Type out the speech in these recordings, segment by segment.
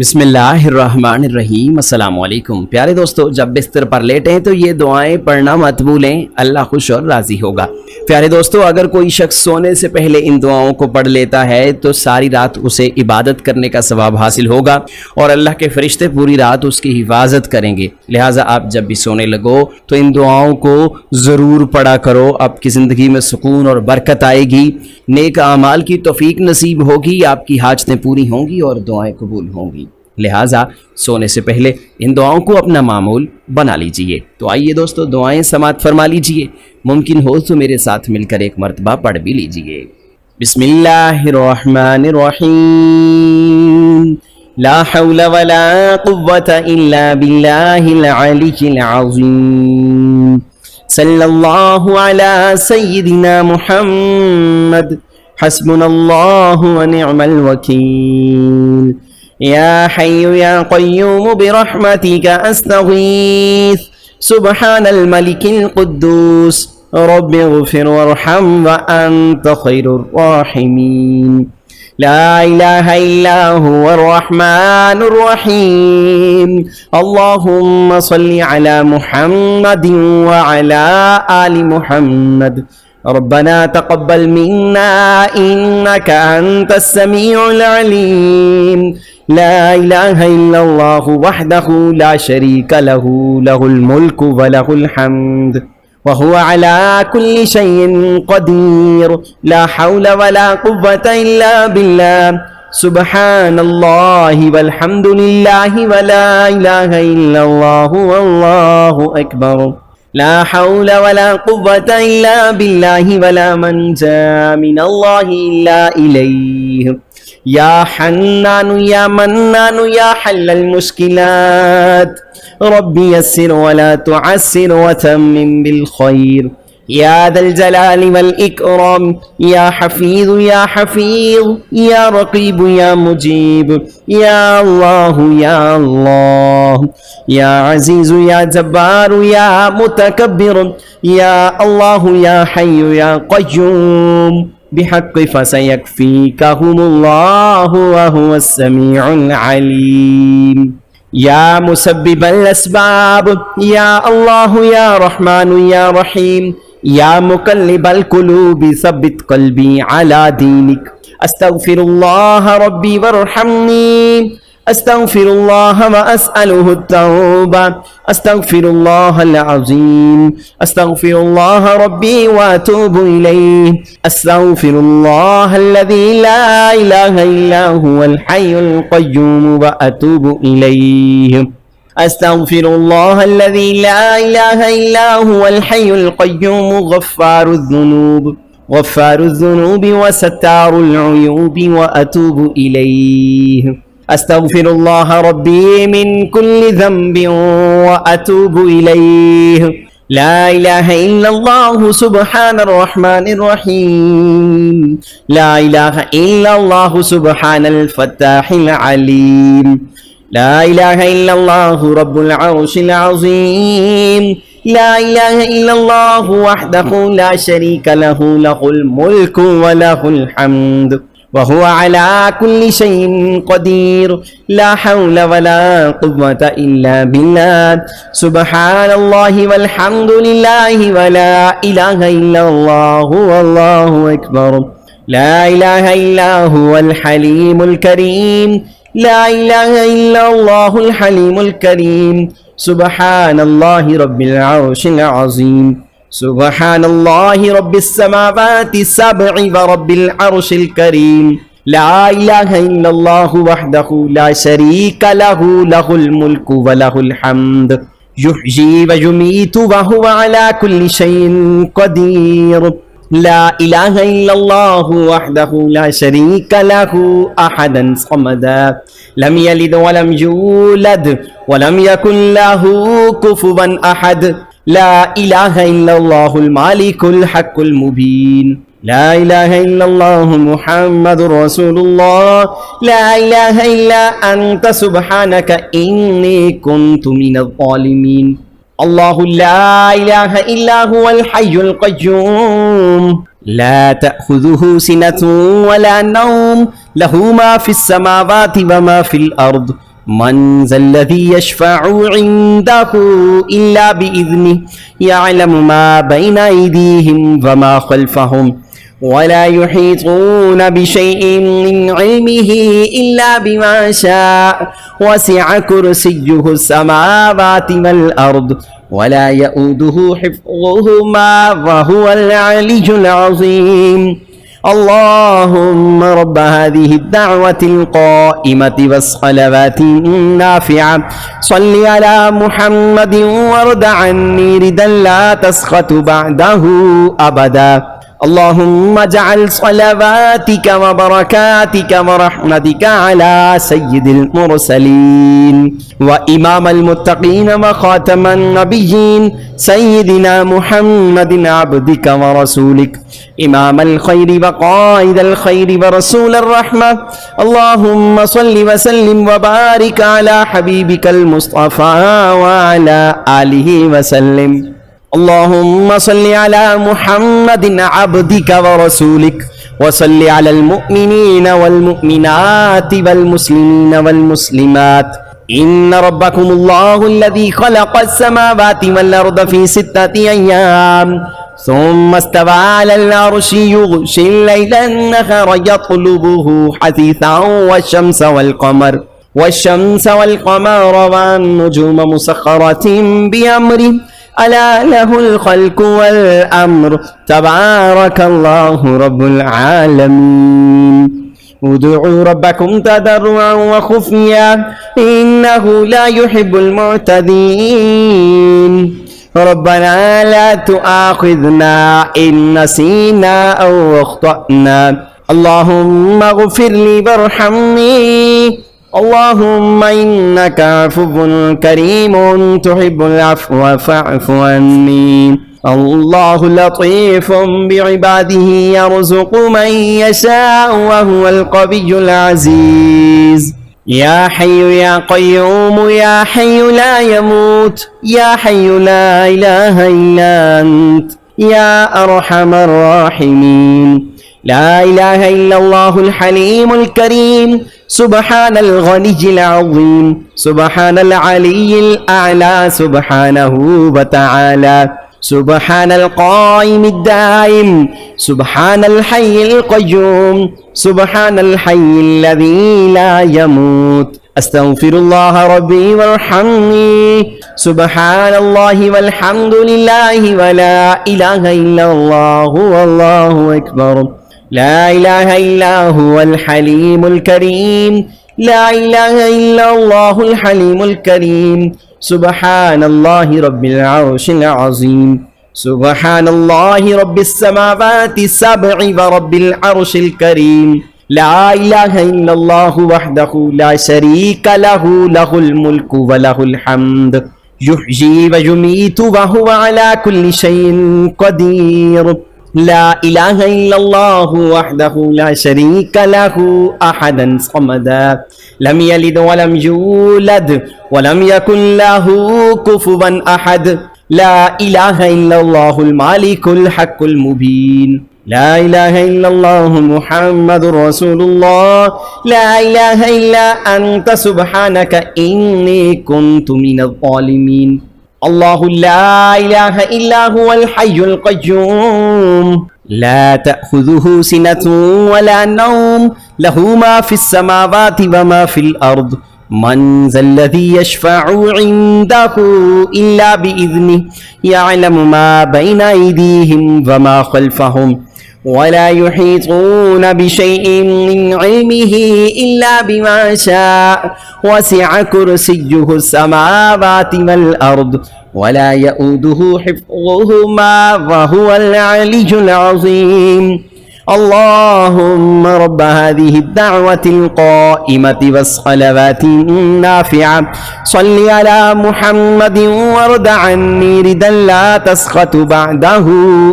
بسم اللہ الرحمن الرحیم۔ السلام علیکم پیارے دوستو، جب بستر پر لیٹیں تو یہ دعائیں پڑھنا مت بھولیں، اللہ خوش اور راضی ہوگا۔ پیارے دوستو، اگر کوئی شخص سونے سے پہلے ان دعاؤں کو پڑھ لیتا ہے تو ساری رات اسے عبادت کرنے کا ثواب حاصل ہوگا اور اللہ کے فرشتے پوری رات اس کی حفاظت کریں گے۔ لہٰذا آپ جب بھی سونے لگو تو ان دعاؤں کو ضرور پڑھا کرو، آپ کی زندگی میں سکون اور برکت آئے گی، نیک اعمال کی توفیق نصیب ہوگی، آپ کی حاجتیں پوری ہوں گی اور دعائیں قبول ہوں گی۔ لہٰذا سونے سے پہلے ان دعاؤں کو اپنا معمول بنا لیجئے۔ تو آئیے دوستو، دعائیں سماعت فرما لیجئے، ممکن ہو تو میرے ساتھ مل کر ایک مرتبہ پڑھ بھی لیجئے۔ بسم اللہ الرحمن الرحیم، لا حول ولا قوة الا باللہ العلی العظیم، صلی اللہ علی سیدنا محمد، حسبنا اللہ ونعم الوکیل، یا حی یا قیوم برحمتک استغیث، سبحان الملک القدوس، رب اغفر وارحم وانت خیر الراحمین، لا الہ الا هو الرحمن الرحیم، اللہم صل علی محمد وعلی آل محمد، ربنا تقبل منا انك انت السميع العليم، لا اله الا الله وحده لا شريك له، له الملك وله الحمد وهو على كل شيء قدير، لا حول ولا قوة الا بالله، سبحان الله والحمد لله ولا اله الا الله والله اكبر، لا حول ولا قوة إلا بالله ولا منجا من الله إلا إليه، يا حنان يا منان يا حل المشكلات، ربي يسر ولا تعسر وتمم بالخير، يا ذا الجلال والإكرام، يا حفيظ يا حفيظ، يا رقيب يا مجيب، يا الله يا الله، يا عزيز يا جبار يا متكبر، يا الله يا حي يا قيوم، بحق فسيكفيكهم الله وهو السميع العليم، يا مسبب الأسباب، يا الله يا رحمن يا رحيم، يا مقلب القلوب ثبت قلبي على دينك، استغفر الله ربي وارحمني، استغفر الله واسأله التوبة، استغفر الله العظيم، استغفر الله ربي واتوب إليه، استغفر الله الذي لا إله إلا هو الحي القيوم واتوب إليه، استغفر الله الذي لا إله إلا هو الحي القيوم، غفار الذنوب وستار العيوب واتوب إليه، استغفر الله ربي من كل ذنب واتوب اليه، لا اله الا الله سبحان الرحمن الرحيم، لا اله الا الله سبحان الفتاح العليم، لا اله الا الله رب العرش العظيم، لا اله الا الله وحده لا شريك له، له الملك وله الحمد وهو على كل شيء قدير، لا حول ولا قوة إلا بالله، سبحان الله والحمد لله ولا إله إلا الله والله أكبر، لا إله إلا هو الحليم الكريم، لا إله إلا الله الحليم الكريم، سبحان الله رب العرش العظيم، سبحان الله رب السماوات السبع ورب العرش الكريم، لا إله إلا الله وحده لا شريك له، له الملك وله الحمد، يحيي ويميت وهو على كل شيء قدير، لا إله إلا الله وحده لا شريك له، أحدا صمدا، لم يلد ولم يولد ولم يكن له كفوا أحد، لا إله إلا الله المالك الحق المبين، لا إله إلا الله محمد رسول الله، لا إله إلا أنت سبحانك إني كنت من الظالمين، الله لا إله إلا هو الحي القيوم، لا تأخذه سنة ولا نوم، له ما في السماوات وما في الأرض، من ذا الذي يشفع عنده إلا بإذنه يعلم ما بين أيديهم وما خلفهم ولا يحيطون بشيء من علمه إلا بما شاء وسع كرسيه السماوات والأرض ولا يؤوده حفظهما وهو العلي العظيم اللهم رب هذه الدعوة القائمة والصلوات النافعة صل على محمد وارض عني رضا لا تسخط بعده أبدا اللهم اجعل صلواتك وبركاتك ورحمتك على سيد المرسلين وإمام المتقين وخاتم النبيين سيدنا محمد عبدك ورسولك إمام الخير وقائد الخير ورسول الرحمة اللهم صل وسلم وبارك على حبيبك المصطفى وعلى آله وسلم اللهم صل على محمد عبدك ورسولك وصل على المؤمنين والمؤمنات والمسلمين والمسلمات إن ربكم الله الذي خلق السماوات والأرض في 6 أيام ثم استوى على العرش يغشي الليل النهار يطلبه حثيثا والشمس والقمر والنجوم مسخرات بأمره ألا له الخلق والأمر تبارك الله رب العالمين ادعوا ربكم تضرعا وخفيا إنه لا يحب المعتدين ربنا لا تؤاخذنا إن نسينا أو أخطأنا اللهم اغفر لي وارحمني اللهم إنك عفو كريم تحب العفو فاعف عني الله لطيف بعباده يرزق من يشاء وهو القوي العزيز يا حي يا قيوم يا حي لا يموت يا حي لا إله إلا أنت يا أرحم الراحمين لا إله إلا الله الحليم الكريم سبحان الغني العظيم سبحان العلي الأعلى سبحانه وتعالى سبحان القائم الدائم سبحان الحي القيوم سبحان الحي الذي لا يموت أستغفر الله ربي وارحمني سبحان الله والحمد لله ولا إله إلا الله والله أكبر لا إله إلا هو الحليم الكريم لا إله إلا الله الحليم الكريم سبحان الله رب العرش العظيم سبحان الله رب السماوات السبع ورب العرش الكريم لا إله إلا الله وحده لا شريك له له الملك وله الحمد يحيي ويميت وهو على كل شيء قدير لا إله إلا الله وحده لا شريك له أحدا صمدا لم يلد ولم يولد ولم يكن له كفوا أحد لا إله إلا الله الملك الحق المبين لا إله إلا الله محمد رسول الله لا إله إلا أنت سبحانك إني كنت من الظالمين الله لا إله إلا هو الحي القيوم لا تأخذه سنة ولا نوم له ما في السماوات وما في الأرض من ذا الذي يشفع عنده إلا بإذنه يعلم ما بين أيديهم وما خلفهم ولا يحيطون بشيء من علمه إلا بما شاء وسع كرسيه السماوات والأرض ولا يؤوده حفظهما وهو العلي العظيم اللهم رب هذه الدعوة القائمة والصلوات النافعة صل على محمد وارض عني رضا لا تسخط بعده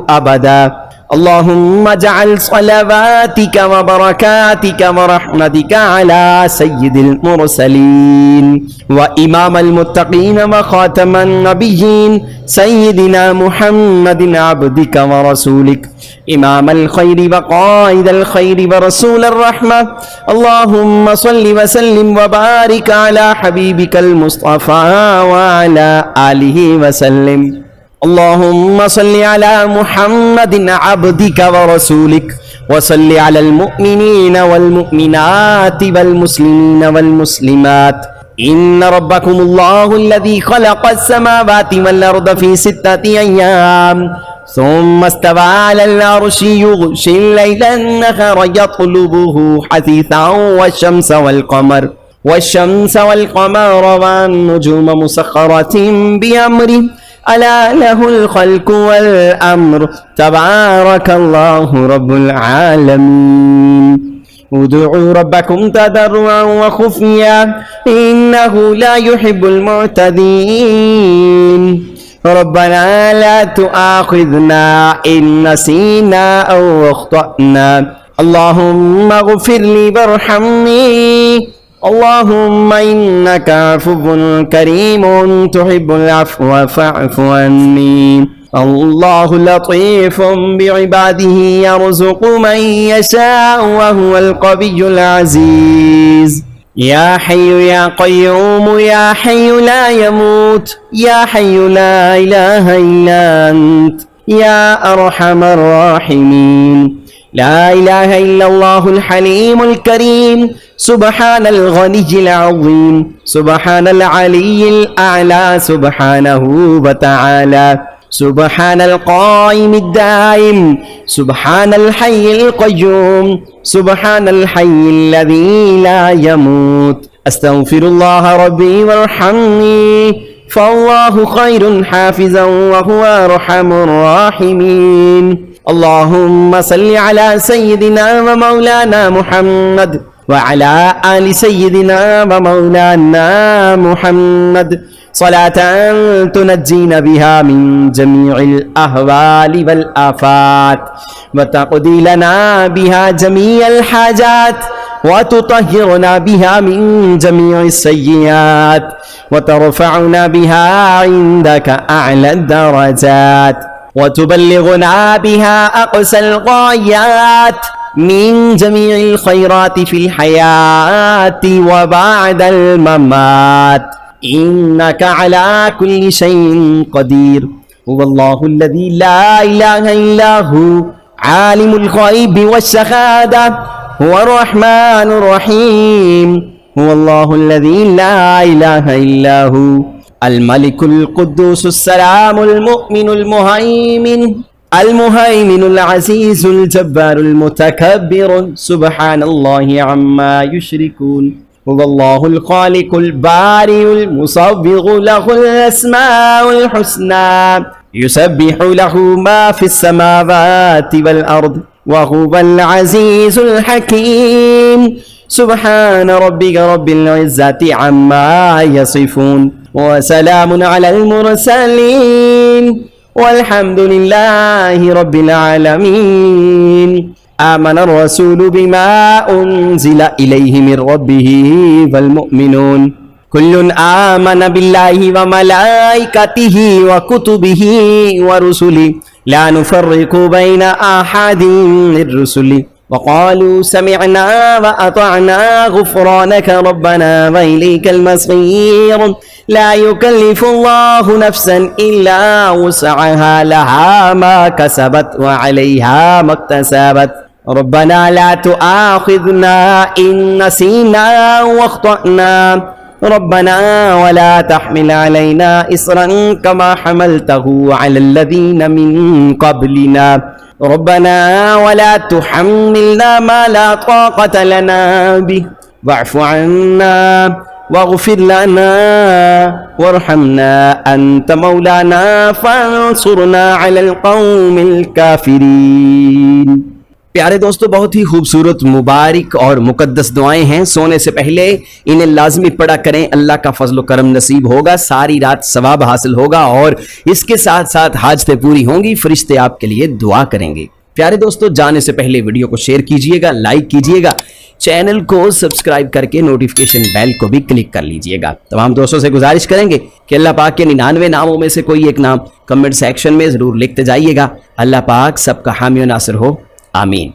أبدا اللهم اجعل صلواتك وبركاتك ورحمتك على سيد المرسلين وإمام المتقين وخاتم النبيين سيدنا محمد عبدك ورسولك إمام الخير وقائد الخير ورسول الرحمة. اللهم صل وسلم وبارك على حبيبك المصطفى وعلى آله وسلم. اللهم صل على محمد عبدك ورسولك وصل على المؤمنين والمؤمنات والمسلمين والمسلمات. إن ربكم الله الذي خلق السماوات والأرض في 6 أيام ثم استوى على العرش يغشي الليل النهار يطلبه حثيثا والشمس والقمر والنجوم مسخرات بأمره ألا له الخلق والأمر تبارك الله رب العالمين. ادعوا ربكم تضرعا وخفيا إنه لا يحب المعتدين. ربنا لا تؤاخذنا إن نسينا أو أخطأنا. اللهم اغفر لي وارحمني. اللهم إنك عفو كريم تحب العفو فاعف عني. الله لطيف بعباده يرزق من يشاء وهو القوي العزيز. يا حي يا قيوم يا حي لا يموت يا حي لا إله إلا أنت يا أرحم الراحمين. لا إله إلا الله الحليم الكريم سبحان الغني العظيم سبحان العلي الأعلى سبحانه وتعالى سبحان القائم الدائم سبحان الحي القيوم سبحان الحي الذي لا يموت. أستغفر الله ربي وارحمني فالله خير حافظا وهو أرحم الراحمين. اللهم صل على سيدنا ومولانا محمد وعلى آل سيدنا ومولانا محمد صلاة تنجينا بها من جميع الأهوال والآفات وتقضي لنا بها جميع الحاجات وتطهرنا بها من جميع السيئات وترفعنا بها عندك أعلى الدرجات وتبلغنا بها أقصى الغايات من جميع الخيرات في الحياة وبعد الممات إنك على كل شيء قدير. هو الله الذي لا إله إلا هو عالم الغيب والشهادة هو الرحمن الرحيم. هو الله الذي لا إله إلا هو الملك القدوس السلام المؤمن المهيمن العزيز الجبار المتكبر سبحان الله عما يشركون. هو الله الخالق البارئ المصور له الأسماء الحسنى يسبح له ما في السماوات والأرض وهو العزيز الحكيم. سبحان ربك رب العزة عما يصفون وسلام على المرسلين والحمد لله رب العالمين. آمن الرسول بما أنزل إليه من ربه والمؤمنون كل آمن بالله وملائكته وكتبه ورسله لا نفرق بين أحد من رسله وقالوا سمعنا وأطعنا غفرانك ربنا وإليك المصير. لا يكلف الله نفسا إلا وسعها لها ما كسبت وعليها ما اكتسبت. ربنا لا تؤاخذنا إن نسينا واخطأنا. ربنا ولا تحمل علينا إصرا كما حملته على الذين من قبلنا. ربنا ولا تحملنا ما لا طاقة لنا به واعف عنا واغفر لنا وارحمنا أنت مولانا فانصرنا على القوم الكافرين. پیارے دوستو، بہت ہی خوبصورت مبارک اور مقدس دعائیں ہیں. سونے سے پہلے انہیں لازمی پڑھا کریں، اللہ کا فضل و کرم نصیب ہوگا، ساری رات ثواب حاصل ہوگا اور اس کے ساتھ ساتھ حاجتیں پوری ہوں گی، فرشتے آپ کے لیے دعا کریں گے. پیارے دوستو جانے سے پہلے ویڈیو کو شیئر کیجئے گا، لائک کیجئے گا، چینل کو سبسکرائب کر کے نوٹیفیکیشن بیل کو بھی کلک کر لیجئے گا۔ تمام دوستوں سے گزارش کریں گے کہ اللہ پاک کے 99 ناموں میں سے کوئی ایک نام کمنٹ سیکشن میں ضرور لکھتے جائیے گا۔ اللہ پاک سب کا حامی و ناصر ہو، آمین۔